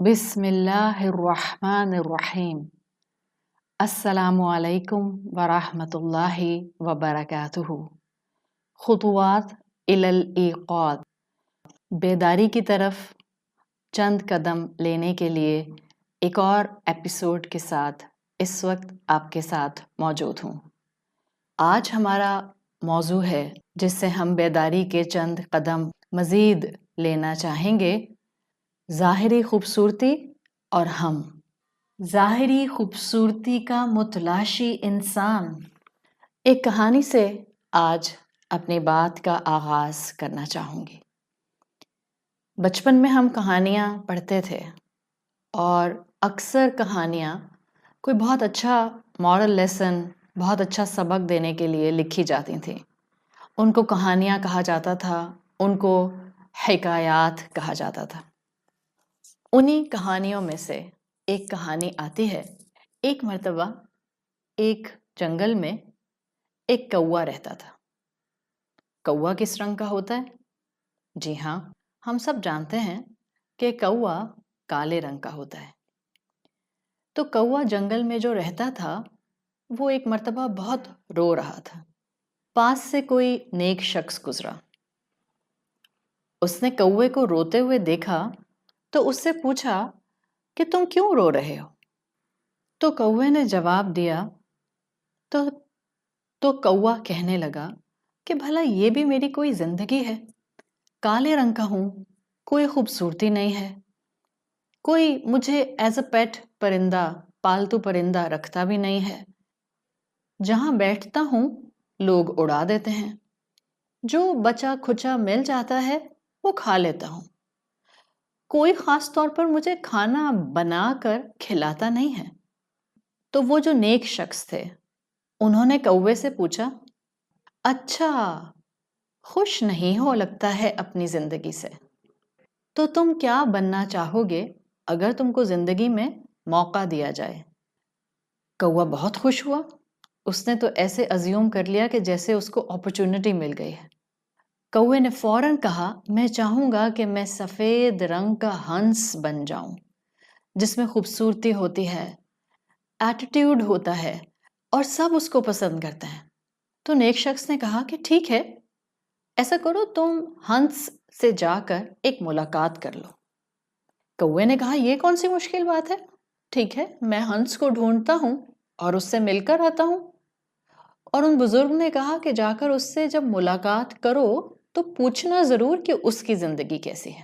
بسم اللہ الرحمن الرحیم۔ السلام علیکم ورحمۃ اللہ وبرکاتہ۔ خطوات الی الایقاظ، بیداری کی طرف چند قدم لینے کے لیے ایک اور ایپیسوڈ کے ساتھ اس وقت آپ کے ساتھ موجود ہوں۔ آج ہمارا موضوع ہے جس سے ہم بیداری کے چند قدم مزید لینا چاہیں گے، ظاہری خوبصورتی اور ہم۔ ظاہری خوبصورتی کا متلاشی انسان۔ ایک کہانی سے آج اپنی بات کا آغاز کرنا چاہوں گی۔ بچپن میں ہم کہانیاں پڑھتے تھے اور اکثر کہانیاں کوئی بہت اچھا مورل لیسن، بہت اچھا سبق دینے کے لیے لکھی جاتی تھیں۔ ان کو کہانیاں کہا جاتا تھا، ان کو حکایات کہا جاتا تھا۔ انہی کہانیوں میں سے ایک کہانی آتی ہے، ایک مرتبہ ایک جنگل میں ایک کوا رہتا تھا۔ کوا کس رنگ کا ہوتا ہے؟ جی ہاں، ہم سب جانتے ہیں کہ کوا کالے رنگ کا ہوتا ہے۔ تو کوا جنگل میں جو رہتا تھا وہ ایک مرتبہ بہت رو رہا تھا۔ پاس سے کوئی نیک شخص گزرا، اس نے کوے کو روتے ہوئے دیکھا تو اس سے پوچھا کہ تم کیوں رو رہے ہو؟ تو کوے نے جواب دیا تو کوا کہنے لگا کہ بھلا یہ بھی میری کوئی زندگی ہے؟ کالے رنگ کا ہوں، کوئی خوبصورتی نہیں ہے، کوئی مجھے ایز اے پیٹ پرندہ، پالتو پرندہ رکھتا بھی نہیں ہے۔ جہاں بیٹھتا ہوں لوگ اڑا دیتے ہیں، جو بچا کھچا مل جاتا ہے وہ کھا لیتا ہوں، کوئی خاص طور پر مجھے کھانا بنا کر کھلاتا نہیں ہے۔ تو وہ جو نیک شخص تھے انہوں نے کوے سے پوچھا، اچھا خوش نہیں ہو لگتا ہے اپنی زندگی سے، تو تم کیا بننا چاہو گے اگر تم کو زندگی میں موقع دیا جائے؟ کوا بہت خوش ہوا، اس نے تو ایسے ازیوم کر لیا کہ جیسے اس کو اپرچونٹی مل گئی ہے۔ کوے نے فوراً کہا، میں چاہوں گا کہ میں سفید رنگ کا ہنس بن جاؤں جس میں خوبصورتی ہوتی ہے، ایٹیٹیوڈ ہوتا ہے اور سب اس کو پسند کرتے ہیں۔ تو نیک شخص نے کہا کہ ٹھیک ہے، ایسا کرو تم ہنس سے جا کر ایک ملاقات کر لو۔ کوے نے کہا یہ کون سی مشکل بات ہے، ٹھیک ہے میں ہنس کو ڈھونڈتا ہوں اور اس سے مل کر آتا ہوں۔ اور ان بزرگ نے کہا کہ جا کر اس سے جب ملاقات کرو تو پوچھنا ضرور کہ اس کی زندگی کیسی ہے۔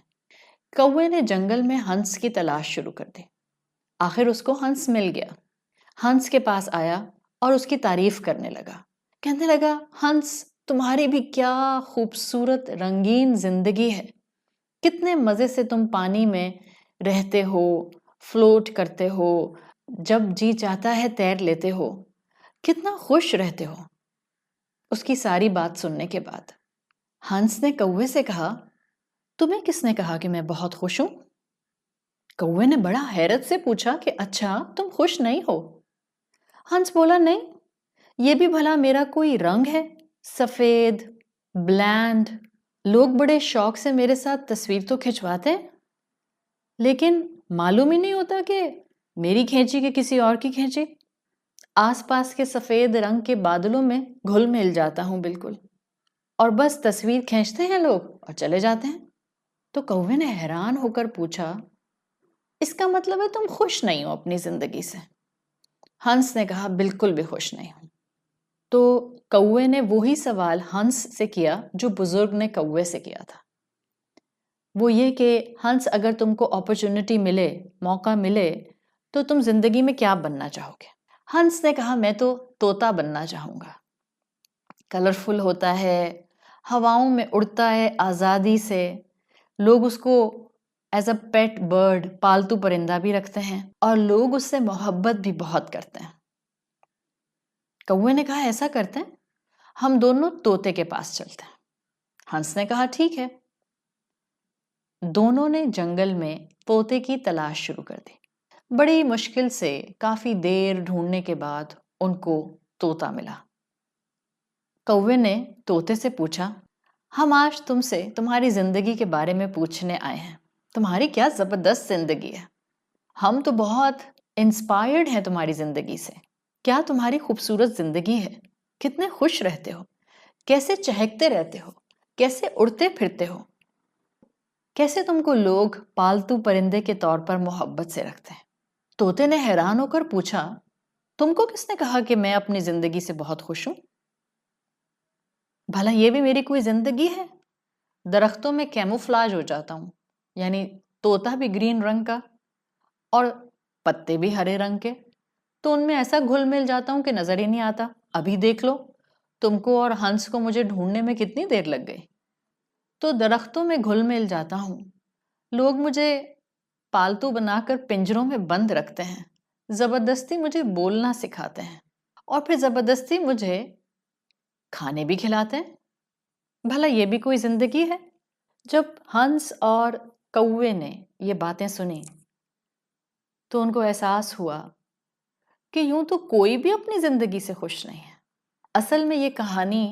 کوے نے جنگل میں ہنس کی تلاش شروع کر دی۔ آخر اس کو ہنس مل گیا۔ ہنس کے پاس آیا اور اس کی تعریف کرنے لگا، کہنے لگا، ہنس تمہاری بھی کیا خوبصورت رنگین زندگی ہے، کتنے مزے سے تم پانی میں رہتے ہو، فلوٹ کرتے ہو، جب جی چاہتا ہے تیر لیتے ہو، کتنا خوش رہتے ہو۔ اس کی ساری بات سننے کے بعد ہنس نے کوے سے کہا، تمہیں کس نے کہا کہ میں بہت خوش ہوں؟ کوے نے بڑا حیرت سے پوچھا کہ اچھا تم خوش نہیں ہو؟ ہنس بولا، نہیں، یہ بھی بھلا میرا کوئی رنگ ہے، سفید، بلینڈ، لوگ بڑے شوق سے میرے ساتھ تصویر تو کھنچواتے ہیں لیکن معلوم ہی نہیں ہوتا کہ میری کھینچی کہ کسی اور کی کھینچی۔ آس پاس کے سفید رنگ کے بادلوں میں گھل مل جاتا ہوں بالکل، اور بس تصویر کھینچتے ہیں لوگ اور چلے جاتے ہیں۔ تو کوے نے حیران ہو کر پوچھا، اس کا مطلب ہے تم خوش نہیں ہو اپنی زندگی سے؟ ہنس نے کہا، بالکل بھی خوش نہیں ہوں۔ تو کوے نے وہی سوال ہنس سے کیا جو بزرگ نے کوے سے کیا تھا، وہ یہ کہ ہنس اگر تم کو اپرچونٹی ملے، موقع ملے، تو تم زندگی میں کیا بننا چاہو گے؟ ہنس نے کہا، میں تو طوطا بننا چاہوں گا، کلرفل ہوتا ہے، ہواؤں میں اڑتا ہے آزادی سے، لوگ اس کو ایز اے پیٹ برڈ، پالتو پرندہ بھی رکھتے ہیں اور لوگ اس سے محبت بھی بہت کرتے ہیں۔ کوے نے کہا، ایسا کرتے ہیں ہم دونوں طوطے کے پاس چلتے ہیں۔ ہنس نے کہا، ٹھیک ہے۔ دونوں نے جنگل میں طوطے کی تلاش شروع کر دی۔ بڑی مشکل سے کافی دیر ڈھونڈنے کے بعد ان کو طوطا ملا۔ کوے نے طوطے سے پوچھا، ہم آج تم سے تمہاری زندگی کے بارے میں پوچھنے آئے ہیں، تمہاری کیا زبردست زندگی ہے، ہم تو بہت انسپائرڈ ہیں تمہاری زندگی سے. کیا تمہاری خوبصورت زندگی ہے؟ کتنے خوش رہتے ہو، کیسے چہکتے رہتے ہو، کیسے اڑتے پھرتے ہو، کیسے تم کو لوگ پالتو پرندے کے طور پر محبت سے رکھتے ہیں. طوطے نے حیران ہو کر پوچھا، تم کو کس نے کہا کہ میں اپنی زندگی سے بہت خوش ہوں؟ بھلا یہ بھی میری کوئی زندگی ہے؟ درختوں میں کیموفلاج ہو جاتا ہوں، یعنی طوطا بھی گرین رنگ کا اور پتے بھی ہرے رنگ کے، تو ان میں ایسا گھل مل جاتا ہوں کہ نظر ہی نہیں آتا. ابھی دیکھ لو، تم کو اور ہنس کو مجھے ڈھونڈنے میں کتنی دیر لگ گئی. تو درختوں میں گھل مل جاتا ہوں. لوگ مجھے پالتو بنا کر پنجروں میں بند رکھتے ہیں، زبردستی مجھے بولنا سکھاتے ہیں، اور پھر زبردستی مجھے کھانے بھی کھلاتے ہیں. بھلا یہ بھی کوئی زندگی ہے؟ جب ہنس اور کوے نے یہ باتیں سنی تو ان کو احساس ہوا کہ یوں تو کوئی بھی اپنی زندگی سے خوش نہیں ہے. اصل میں یہ کہانی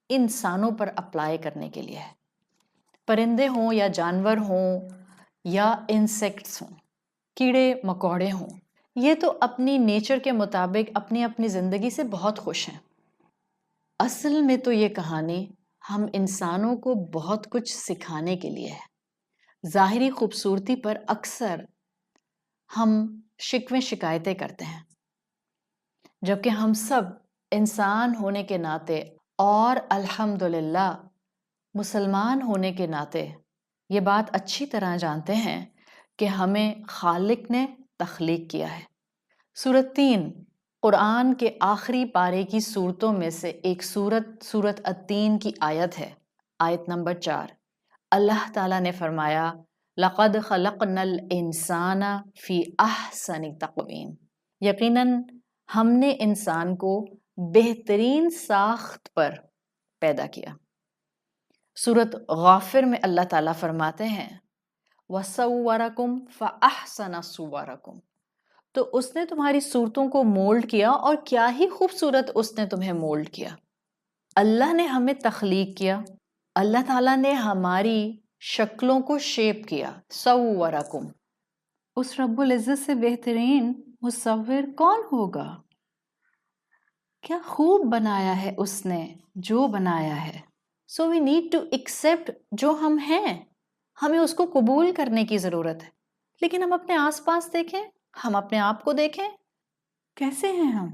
انسانوں پر اپلائی کرنے کے لیے ہے. پرندے ہوں یا جانور ہوں یا انسیکٹس ہوں، کیڑے مکوڑے ہوں، یہ تو اپنی نیچر کے مطابق اپنی اپنی زندگی سے بہت خوش ہیں. اصل میں تو یہ کہانی ہم انسانوں کو بہت کچھ سکھانے کے لیے ہے. ظاہری خوبصورتی پر اکثر ہم شکوے شکایتیں کرتے ہیں، جبکہ ہم سب انسان ہونے کے ناطے اور الحمدللہ مسلمان ہونے کے ناطے یہ بات اچھی طرح جانتے ہیں کہ ہمیں خالق نے تخلیق کیا ہے. سورۃ 3 قرآن کے آخری پارے کی صورتوں میں سے ایک سورۃ التین کی آیت ہے، آیت نمبر 4. اللہ تعالیٰ نے فرمایا، لَقَدْ خَلَقْنَا الْإِنسَانَ فِي أَحْسَنِ تَقْوِيمٍ، یقیناً ہم نے انسان کو بہترین ساخت پر پیدا کیا. سورۃ غافر میں اللہ تعالیٰ فرماتے ہیں، وَصَوَّرَكُمْ فَأَحْسَنَ صُوَرَكُمْ، تو اس نے تمہاری صورتوں کو مولڈ کیا، اور کیا ہی خوبصورت اس نے تمہیں مولڈ کیا. اللہ نے ہمیں تخلیق کیا، اللہ تعالیٰ نے ہماری شکلوں کو شیپ کیا. صورکم، اس رب العزت سے بہترین مصور کون ہوگا؟ کیا خوب بنایا ہے اس نے جو بنایا ہے. سو وی نیڈ ٹو ایکسیپٹ جو ہم ہیں، ہمیں اس کو قبول کرنے کی ضرورت ہے. لیکن ہم اپنے آس پاس دیکھیں، ہم اپنے آپ کو دیکھیں، کیسے ہیں ہم؟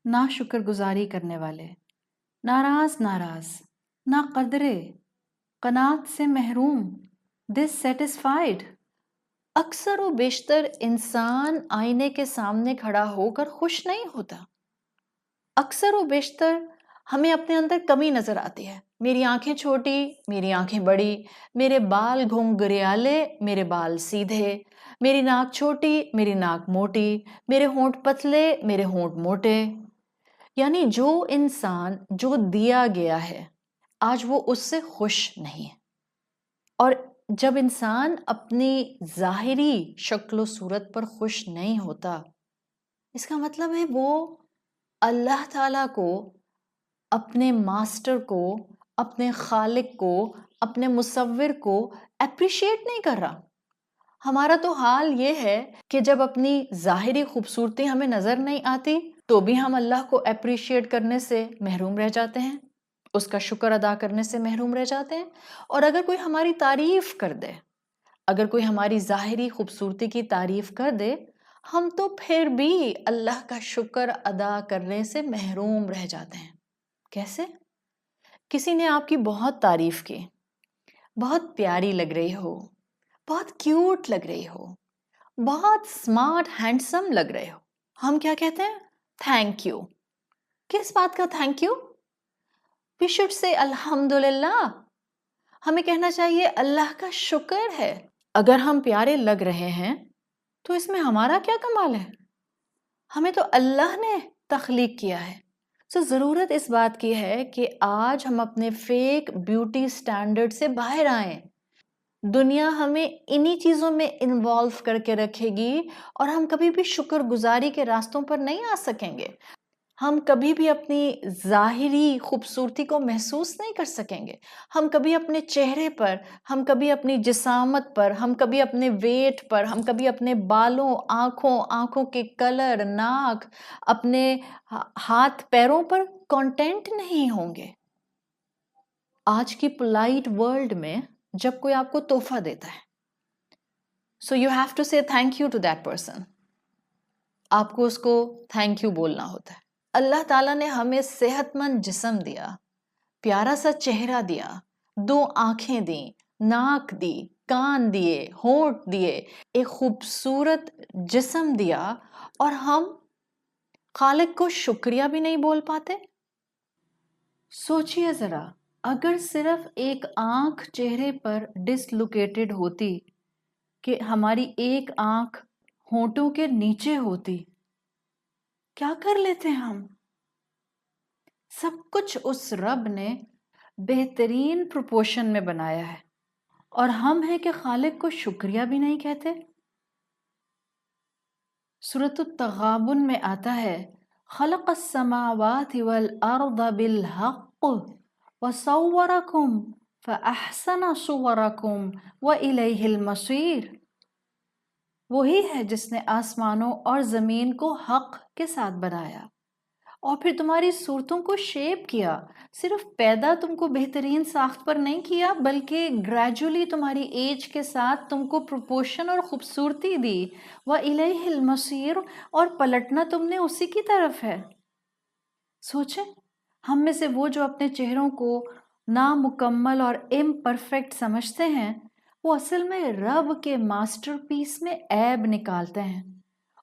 نا شکر گزاری کرنے والے، ناراض نا قدرے، قناعت سے محروم، ڈس سیٹسفائیڈ. اکثر و بیشتر انسان آئینے کے سامنے کھڑا ہو کر خوش نہیں ہوتا. اکثر و بیشتر ہمیں اپنے اندر کمی نظر آتی ہے. میری آنکھیں چھوٹی، میری آنکھیں بڑی، میرے بال گھنگریالے، میرے بال سیدھے، میری ناک چھوٹی، میری ناک موٹی، میرے ہونٹ پتلے، میرے ہونٹ موٹے. یعنی جو انسان جو دیا گیا ہے آج وہ اس سے خوش نہیں ہے. اور جب انسان اپنی ظاہری شکل و صورت پر خوش نہیں ہوتا، اس کا مطلب ہے وہ اللہ تعالیٰ کو، اپنے ماسٹر کو، اپنے خالق کو، اپنے مصور کو اپریشیٹ نہیں کر رہا. ہمارا تو حال یہ ہے کہ جب اپنی ظاہری خوبصورتی ہمیں نظر نہیں آتی تو بھی ہم اللہ کو اپریشیٹ کرنے سے محروم رہ جاتے ہیں، اس کا شکر ادا کرنے سے محروم رہ جاتے ہیں. اور اگر کوئی ہماری تعریف کر دے، اگر کوئی ہماری ظاہری خوبصورتی کی تعریف کر دے، ہم تو پھر بھی اللہ کا شکر ادا کرنے سے محروم رہ جاتے ہیں. کیسے؟ کسی نے آپ کی بہت تعریف کی، بہت پیاری لگ رہی ہو، بہت کیوٹ لگ رہی ہو، بہت اسمارٹ ہینڈسم لگ رہے ہو، ہم کیا کہتے ہیں؟ Thank you. کس بات کا thank you? We should say الحمدللہ. ہمیں کہنا چاہیے اللہ کا شکر ہے. اگر ہم پیارے لگ رہے ہیں تو اس میں ہمارا کیا کمال ہے؟ ہمیں تو اللہ نے تخلیق کیا ہے. ضرورت اس بات کی ہے کہ آج ہم اپنے فیک بیوٹی سٹینڈرڈ سے باہر آئیں. دنیا ہمیں انہی چیزوں میں انوالو کر کے رکھے گی اور ہم کبھی بھی شکر گزاری کے راستوں پر نہیں آ سکیں گے. ہم کبھی بھی اپنی ظاہری خوبصورتی کو محسوس نہیں کر سکیں گے. ہم کبھی اپنے چہرے پر، ہم کبھی اپنی جسامت پر، ہم کبھی اپنے ویٹ پر، ہم کبھی اپنے بالوں، آنکھوں کے کلر، ناک، اپنے ہاتھ پیروں پر کانٹینٹ نہیں ہوں گے. آج کی پولائٹ ورلڈ میں جب کوئی آپ کو تحفہ دیتا ہے، so you have to say thank you to that person. آپ کو اس کو تھینک یو بولنا ہوتا ہے. اللہ تعالیٰ نے ہمیں صحت مند جسم دیا، پیارا سا چہرہ دیا، 2 آنکھیں دیں، ناک دی، کان دیے، ہونٹ دیے، ایک خوبصورت جسم دیا، اور ہم خالق کو شکریہ بھی نہیں بول پاتے. سوچئے ذرا، اگر صرف ایک آنکھ چہرے پر ڈسلوکیٹڈ ہوتی، کہ ہماری ایک آنکھ ہونٹوں کے نیچے ہوتی، کیا کر لیتے ہم؟ سب کچھ اس رب نے بہترین پروپورشن میں بنایا ہے، اور ہم ہیں کہ خالق کو شکریہ بھی نہیں کہتے. سورۃ التغابن میں آتا ہے، خلق السماوات والارض بالحق وصورکم فاحسن صورکم والیہ المصیر. وہی ہے جس نے آسمانوں اور زمین کو حق کے ساتھ بنایا اور پھر تمہاری صورتوں کو شیپ کیا. صرف پیدا تم کو بہترین ساخت پر نہیں کیا، بلکہ گریجولی تمہاری ایج کے ساتھ تم کو پروپورشن اور خوبصورتی دی. وَإِلَيْهِ الْمَصِيرُ، اور پلٹنا تم نے اسی کی طرف ہے. سوچیں، ہم میں سے وہ جو اپنے چہروں کو نامکمل اور امپرفیکٹ سمجھتے ہیں، وہ اصل میں رب کے ماسٹر پیس میں عیب نکالتے ہیں،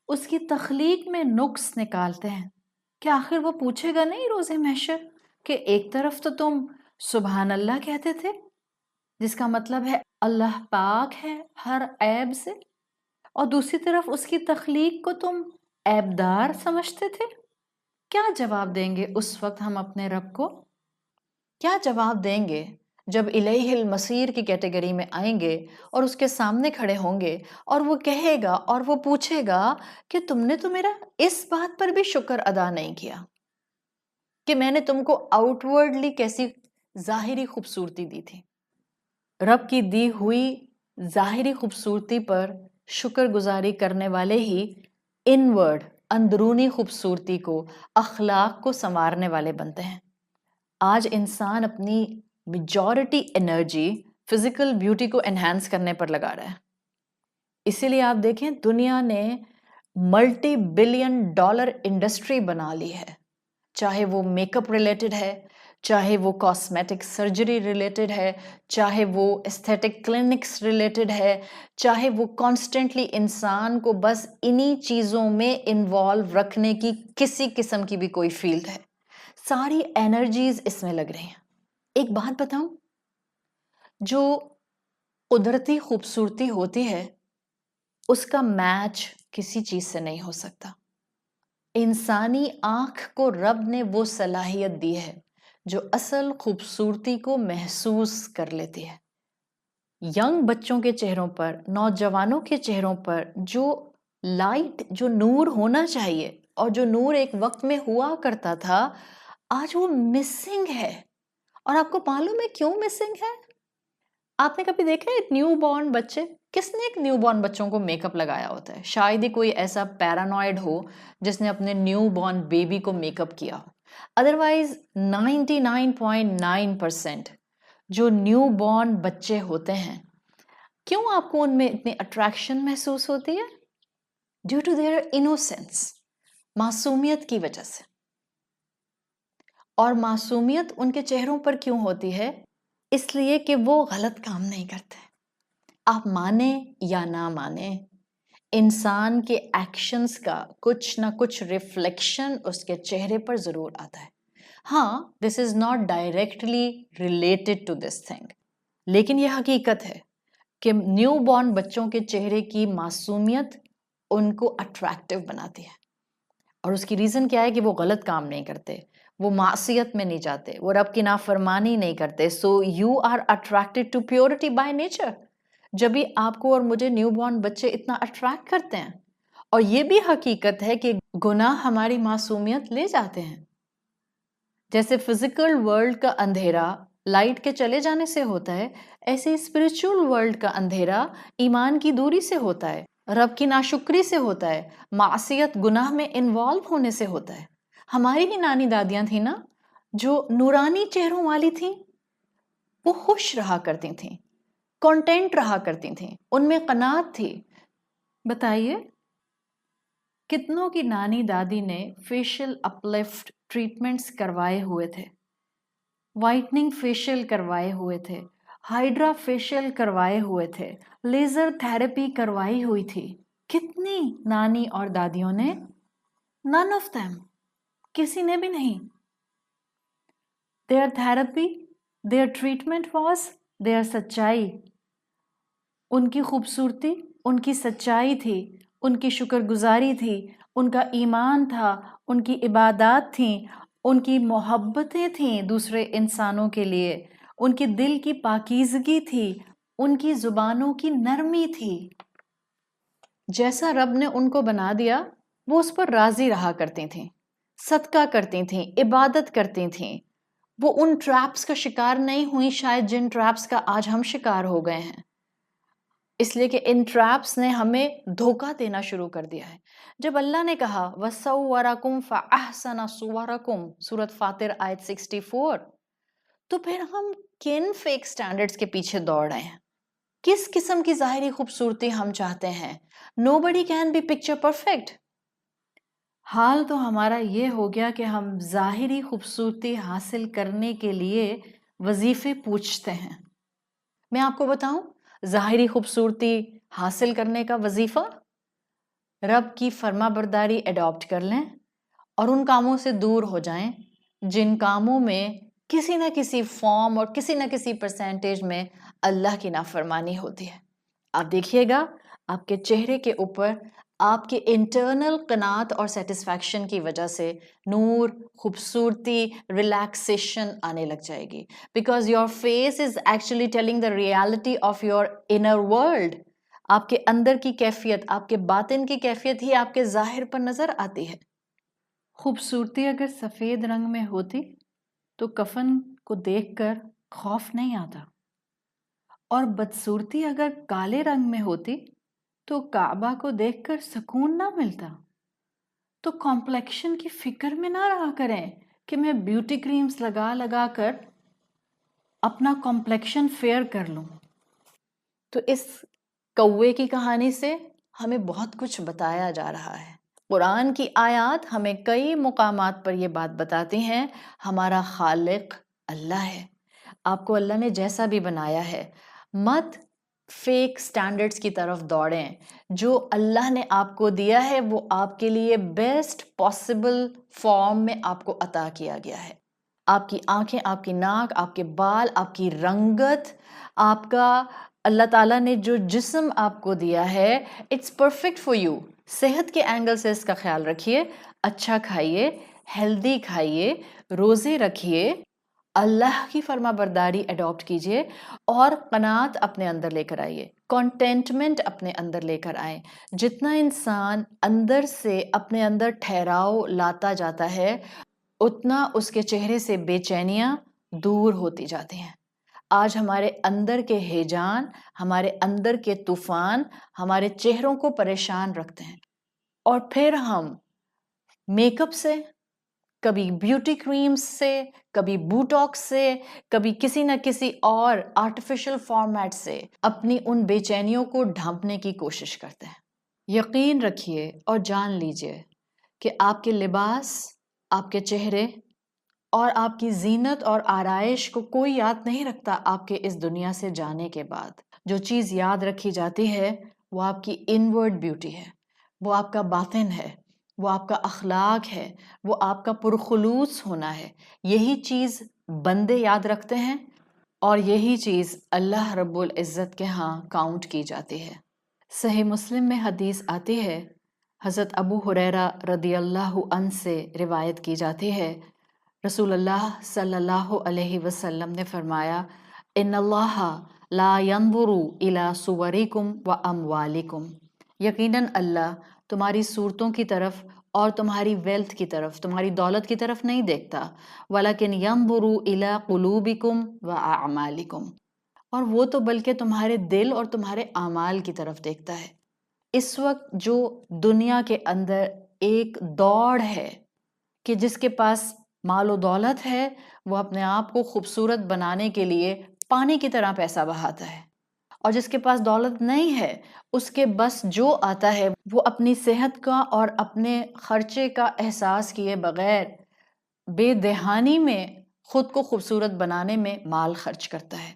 اس کی تخلیق میں نقص نکالتے ہیں. کہ آخر وہ پوچھے گا نہیں روز محشر کہ ایک طرف تو تم سبحان اللہ کہتے تھے، جس کا مطلب ہے اللہ پاک ہے ہر عیب سے، اور دوسری طرف اس کی تخلیق کو تم عیبدار سمجھتے تھے. کیا جواب دیں گے اس وقت ہم اپنے رب کو؟ کیا جواب دیں گے جب الیہ المصیر کی کیٹیگری میں آئیں گے اور اس کے سامنے کھڑے ہوں گے، اور وہ کہے گا اور وہ پوچھے گا کہ تم نے تو میرا اس بات پر بھی شکر ادا نہیں کیا کہ میں نے تم کو آؤٹ ورڈلی کیسی ظاہری خوبصورتی دی تھی. رب کی دی ہوئی ظاہری خوبصورتی پر شکر گزاری کرنے والے ہی انورڈ اندرونی خوبصورتی کو، اخلاق کو سنوارنے والے بنتے ہیں. آج انسان اپنی میجورٹی انرجی فزیکل بیوٹی کو انہینس کرنے پر لگا رہا ہے. اسی لیے آپ دیکھیں دنیا نے ملٹی بلین ڈالر انڈسٹری بنا لی ہے، چاہے وہ میک اپ ریلیٹڈ ہے، چاہے وہ کاسمیٹک سرجری ریلیٹڈ ہے، چاہے وہ ایستھیٹک کلینکس ریلیٹڈ ہے، چاہے وہ کانسٹنٹلی انسان کو بس انہی چیزوں میں انوالو رکھنے کی کسی قسم کی بھی کوئی فیلڈ ہے. ساری انرجیز اس میں لگ رہی ہیں. ایک بات بتاؤں، جو قدرتی خوبصورتی ہوتی ہے اس کا میچ کسی چیز سے نہیں ہو سکتا. انسانی آنکھ کو رب نے وہ صلاحیت دی ہے جو اصل خوبصورتی کو محسوس کر لیتی ہے. ینگ بچوں کے چہروں پر، نوجوانوں کے چہروں پر جو لائٹ، جو نور ہونا چاہیے اور جو نور ایک وقت میں ہوا کرتا تھا، آج وہ مسنگ ہے. اور آپ کو معلوم ہے کیوں مسنگ ہے؟ آپ نے کبھی دیکھا ہے نیو بورن بچے، کس نے ایک نیو بورن بچوں کو میک اپ لگایا ہوتا ہے؟ شاید ہی کوئی ایسا پیرانوائڈ ہو جس نے اپنے نیو بورن بیبی کو میک اپ کیا ہو. ادروائز 99.9% جو نیو بورن بچے ہوتے ہیں، کیوں آپ کو ان میں اتنی اٹریکشن محسوس ہوتی ہے؟ ڈیو ٹو دیئر انوسینس، معصومیت کی وجہ سے. اور معصومیت ان کے چہروں پر کیوں ہوتی ہے؟ اس لیے کہ وہ غلط کام نہیں کرتے. آپ مانیں یا نہ مانیں، انسان کے ایکشنز کا کچھ نہ کچھ ریفلیکشن اس کے چہرے پر ضرور آتا ہے. ہاں، this is not directly related to this thing, لیکن یہ حقیقت ہے کہ نیو بورن بچوں کے چہرے کی معصومیت ان کو اٹریکٹیو بناتی ہے. اور اس کی ریزن کیا ہے کہ وہ غلط کام نہیں کرتے، وہ معصیت میں نہیں جاتے، وہ رب کی نافرمانی نہیں کرتے. So you are attracted to purity by nature. جب بھی آپ کو اور مجھے نیو بورن بچے اتنا اٹریکٹ کرتے ہیں. اور یہ بھی حقیقت ہے کہ گناہ ہماری معصومیت لے جاتے ہیں. جیسے فزیکل ورلڈ کا اندھیرا لائٹ کے چلے جانے سے ہوتا ہے، ایسے اسپرچول ورلڈ کا اندھیرا ایمان کی دوری سے ہوتا ہے، رب کی ناشکری سے ہوتا ہے، معصیت گناہ میں انوالو ہونے سے ہوتا ہے. ہماری بھی نانی دادیاں تھیں نا جو نورانی چہروں والی تھیں، وہ خوش رہا کرتی تھیں، کانٹینٹ رہا کرتی تھیں، ان میں قناعت تھی. بتائیے کتنوں کی نانی دادی نے فیشل اپلفٹ ٹریٹمنٹس کروائے ہوئے تھے، وائٹننگ فیشل کروائے ہوئے تھے، ہائیڈرا فیشل کروائے ہوئے تھے، لیزر تھراپی کروائی ہوئی تھی. کتنی نانی اور دادیوں نے؟ none of them، کسی نے بھی نہیں. their therapy, their treatment was their سچائی. ان کی خوبصورتی ان کی سچائی تھی، ان کی شکر گزاری تھی، ان کا ایمان تھا، ان کی عبادات تھیں، ان کی محبتیں تھیں دوسرے انسانوں کے لیے، ان کی دل کی پاکیزگی تھی، ان کی زبانوں کی نرمی تھی. جیسا رب نے ان کو بنا دیا وہ اس پر راضی رہا کرتی تھیں، صدقہ کرتی تھیں، عبادت کرتی تھیں. وہ ان ٹریپس کا شکار نہیں ہوئی شاید جن ٹریپس کا آج ہم شکار ہو گئے ہیں، اس لیے کہ ان ٹریپس نے ہمیں دھوکہ دینا شروع کر دیا ہے. جب اللہ نے کہا وَصَوَّرَكُمْ فَأَحْسَنَ صُوَرَكُمْ سورۃ فاطر آیت 64، تو پھر ہم کن فیک سٹینڈرڈز کے پیچھے دوڑ رہے ہیں؟ کس قسم کی ظاہری خوبصورتی ہم چاہتے ہیں؟ nobody can be picture perfect. حال تو ہمارا یہ ہو گیا کہ ہم ظاہری خوبصورتی حاصل کرنے کے لیے وظیفے پوچھتے ہیں. میں آپ کو بتاؤں ظاہری خوبصورتی حاصل کرنے کا وظیفہ، رب کی فرما برداری اڈاپٹ کر لیں اور ان کاموں سے دور ہو جائیں جن کاموں میں کسی نہ کسی فارم اور کسی نہ کسی پرسنٹیج میں اللہ کی نافرمانی ہوتی ہے. آپ دیکھیے گا آپ کے چہرے کے اوپر آپ کے انٹرنل قناعت اور سیٹسفیکشن کی وجہ سے نور، خوبصورتی، ریلیکسیشن آنے لگ جائے گی. Because your face is actually telling the reality of your inner world. آپ کے اندر کی کیفیت، آپ کے باطن کی کیفیت ہی آپ کے ظاہر پر نظر آتی ہے. خوبصورتی اگر سفید رنگ میں ہوتی تو کفن کو دیکھ کر خوف نہیں آتا، اور بدصورتی اگر کالے رنگ میں ہوتی تو کعبہ کو دیکھ کر سکون نہ ملتا. تو کمپلیکشن کی فکر میں نہ رہا کریں کہ میں بیوٹی کریمز لگا لگا کر اپنا کمپلیکشن فیئر کر لوں. تو اس کوے کی کہانی سے ہمیں بہت کچھ بتایا جا رہا ہے. قرآن کی آیات ہمیں کئی مقامات پر یہ بات بتاتی ہیں ہمارا خالق اللہ ہے. آپ کو اللہ نے جیسا بھی بنایا ہے، مت فیک سٹینڈرڈز کی طرف دوڑیں. جو اللہ نے آپ کو دیا ہے وہ آپ کے لیے بیسٹ پاسبل فارم میں آپ کو عطا کیا گیا ہے. آپ کی آنکھیں، آپ کی ناک، آپ کے بال، آپ کی رنگت، آپ کا اللہ تعالیٰ نے جو جسم آپ کو دیا ہے اٹس پرفیکٹ فار یو. صحت کے اینگل سے اس کا خیال رکھیے، اچھا کھائیے، ہیلدی کھائیے، روزے رکھیے، اللہ کی فرما برداری اڈاپٹ کیجئے اور قناعت اپنے اندر لے کر آئیے، کنٹینٹمنٹ اپنے اندر لے کر آئیں. جتنا انسان اندر سے اپنے اندر ٹھہراؤ لاتا جاتا ہے اتنا اس کے چہرے سے بے چینیاں دور ہوتی جاتی ہیں. آج ہمارے اندر کے ہیجان، ہمارے اندر کے طوفان ہمارے چہروں کو پریشان رکھتے ہیں، اور پھر ہم میک اپ سے، کبھی بیوٹی کریمز سے، کبھی بوٹاکس سے، کبھی کسی نہ کسی اور آرٹیفیشل فارمیٹ سے اپنی ان بے چینیوں کو ڈھانپنے کی کوشش کرتے ہیں. یقین رکھیے اور جان لیجئے کہ آپ کے لباس، آپ کے چہرے اور آپ کی زینت اور آرائش کو کوئی یاد نہیں رکھتا آپ کے اس دنیا سے جانے کے بعد. جو چیز یاد رکھی جاتی ہے وہ آپ کی انورڈ بیوٹی ہے، وہ آپ کا باطن ہے، وہ آپ کا اخلاق ہے، وہ آپ کا پرخلوص ہونا ہے. یہی چیز بندے یاد رکھتے ہیں اور یہی چیز اللہ رب العزت کے ہاں کاؤنٹ کی جاتی ہے. صحیح مسلم میں حدیث آتی ہے، حضرت ابو ہریرہ رضی اللہ عنہ سے روایت کی جاتی ہے، رسول اللہ صلی اللہ علیہ وسلم نے فرمایا ان اللہ لا ينظر الى صورکم و اموالکم. یقیناً اللہ تمہاری صورتوں کی طرف اور تمہاری ویلتھ کی طرف، تمہاری دولت کی طرف نہیں دیکھتا. وَلَكِنْ يَنْظُرُ إِلَىٰ قُلُوبِكُمْ وَأَعْمَالِكُمْ، اور وہ تو بلکہ تمہارے دل اور تمہارے اعمال کی طرف دیکھتا ہے. اس وقت جو دنیا کے اندر ایک دوڑ ہے کہ جس کے پاس مال و دولت ہے وہ اپنے آپ کو خوبصورت بنانے کے لیے پانی کی طرح پیسہ بہاتا ہے، اور جس کے پاس دولت نہیں ہے اس کے بس جو آتا ہے وہ اپنی صحت کا اور اپنے خرچے کا احساس کیے بغیر بے دہانی میں خود کو خوبصورت بنانے میں مال خرچ کرتا ہے.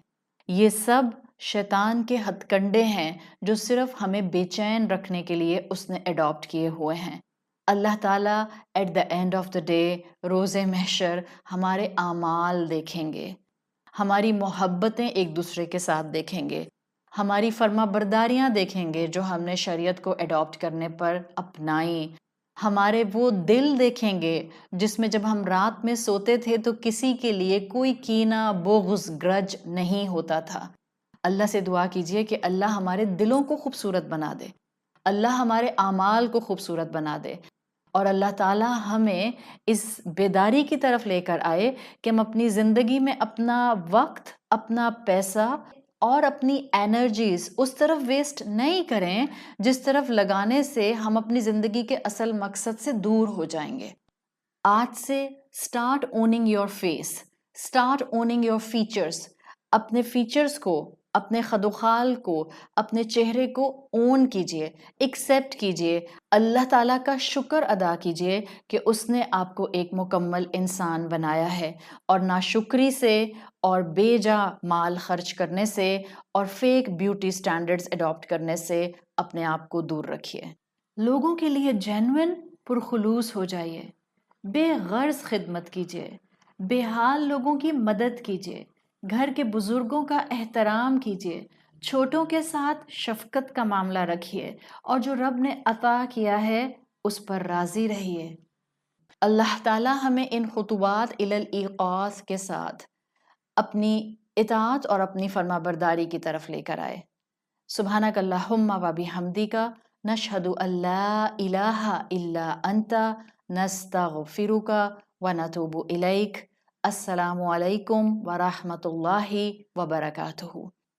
یہ سب شیطان کے ہتھ کنڈے ہیں جو صرف ہمیں بے چین رکھنے کے لیے اس نے اڈاپٹ کیے ہوئے ہیں. اللہ تعالیٰ at the end of the day روز محشر ہمارے اعمال دیکھیں گے، ہماری محبتیں ایک دوسرے کے ساتھ دیکھیں گے، ہماری فرما برداریاں دیکھیں گے جو ہم نے شریعت کو اڈاپٹ کرنے پر اپنائیں، ہمارے وہ دل دیکھیں گے جس میں جب ہم رات میں سوتے تھے تو کسی کے لیے کوئی کینہ، بغض، گرج نہیں ہوتا تھا. اللہ سے دعا کیجئے کہ اللہ ہمارے دلوں کو خوبصورت بنا دے، اللہ ہمارے اعمال کو خوبصورت بنا دے، اور اللہ تعالیٰ ہمیں اس بیداری کی طرف لے کر آئے کہ ہم اپنی زندگی میں اپنا وقت، اپنا پیسہ اور اپنی انرجیز اس طرف ویسٹ نہیں کریں جس طرف لگانے سے ہم اپنی زندگی کے اصل مقصد سے دور ہو جائیں گے. آج سے start owning your face, start owning your features. اپنے فیچرس کو، اپنے خد و خال کو، اپنے چہرے کو اون کیجئے، ایکسیپٹ کیجئے، اللہ تعالیٰ کا شکر ادا کیجئے کہ اس نے آپ کو ایک مکمل انسان بنایا ہے، اور ناشکری سے اور بے جا مال خرچ کرنے سے اور فیک بیوٹی سٹینڈرڈز اڈاپٹ کرنے سے اپنے آپ کو دور رکھیے. لوگوں کے لیے جینوئن پرخلوص ہو جائیے، بے غرض خدمت کیجیے، بے حال لوگوں کی مدد کیجیے، گھر کے بزرگوں کا احترام کیجیے، چھوٹوں کے ساتھ شفقت کا معاملہ رکھیے، اور جو رب نے عطا کیا ہے اس پر راضی رہیے. اللہ تعالیٰ ہمیں ان خطوات الی الایقاظ کے ساتھ اپنی اطاعت اور اپنی فرما برداری کی طرف لے کر آئے. سبحانک اللہم و بحمدک، نشہد ان لا الہ الا انت، نستغفرک و نتوب الیک. السلام علیکم ورحمۃ اللہ وبرکاتہ.